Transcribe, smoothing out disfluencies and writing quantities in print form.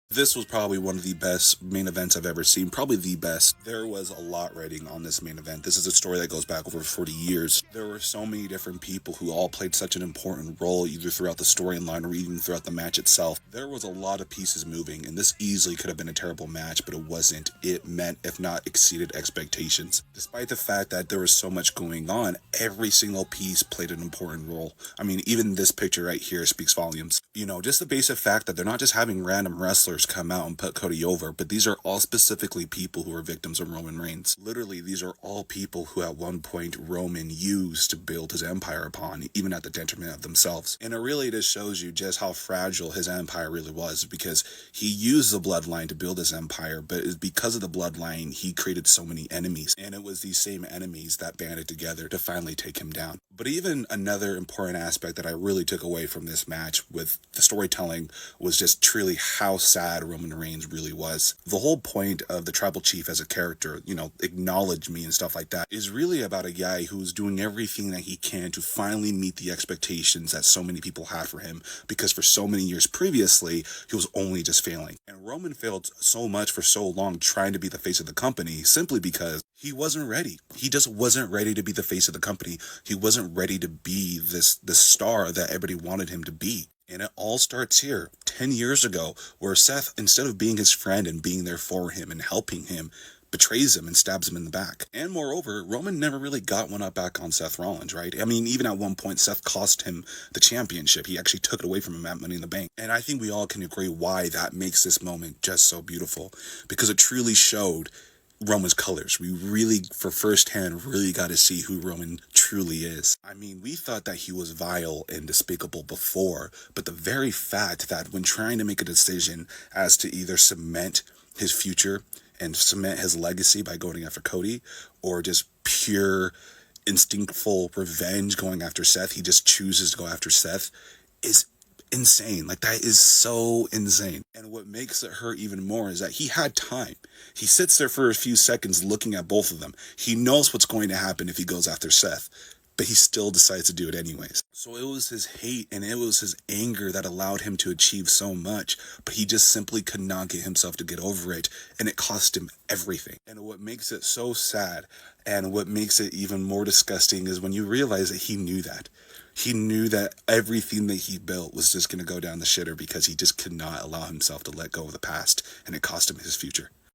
This was probably one of the best main events I've ever seen, probably the best. There was a lot writing on this main event. This is a story that goes back over 40 years. There were so many different people who all played such an important role, either throughout the storyline or even throughout the match itself. There was a lot of pieces moving, and this easily could have been a terrible match, but it wasn't. It met, if not exceeded, expectations. Despite the fact that there was so much going on, every single piece played an important role. I mean, even this picture right here speaks volumes. You know, just the basic fact that they're not just having random wrestlers come out and put Cody over, but these are all specifically people who are victims of Roman Reigns. Literally, these are all people who at one point Roman used to build his empire upon, even at the detriment of themselves. And it really just shows you just how fragile his empire really was, because he used the bloodline to build his empire, but it's because of the bloodline he created so many enemies, and it was these same enemies that banded together to finally take him down. But even another important aspect that I really took away from this match with the storytelling was just truly how sad Roman Reigns really was. The whole point of the tribal chief as a character, you know, acknowledge me and stuff like that, is really about a guy who's doing everything that he can to finally meet the expectations that so many people had for him, because for so many years previously, he was only just failing. And Roman failed so much for so long trying to be the face of the company simply because he wasn't ready. He just wasn't ready to be the face of the company. He wasn't ready to be this star that everybody wanted him to be. And it all starts here, 10 years ago, where Seth, instead of being his friend and being there for him and helping him, betrays him and stabs him in the back. And moreover, Roman never really got one up back on Seth Rollins, right? I mean, even at one point, Seth cost him the championship. He actually took it away from him at Money in the Bank. And I think we all can agree why that makes this moment just so beautiful, because it truly showed Roman's colors. We really, for firsthand, really got to see who Roman truly is. I mean, we thought that he was vile and despicable before, but the very fact that when trying to make a decision as to either cement his future and cement his legacy by going after Cody, or just pure instinctful revenge going after Seth, he just chooses to go after Seth, is insane. Like, that is so insane. And what makes it hurt even more is that he had time. He sits there for a few seconds looking at both of them. He knows what's going to happen if he goes after Seth, but he still decides to do it anyways. So it was his hate and it was his anger that allowed him to achieve so much, but he just simply could not get himself to get over it, and it cost him everything. And what makes it so sad, and what makes it even more disgusting, is when you realize that he knew that. He knew that everything that he built was just going to go down the shitter because he just could not allow himself to let go of the past, and it cost him his future.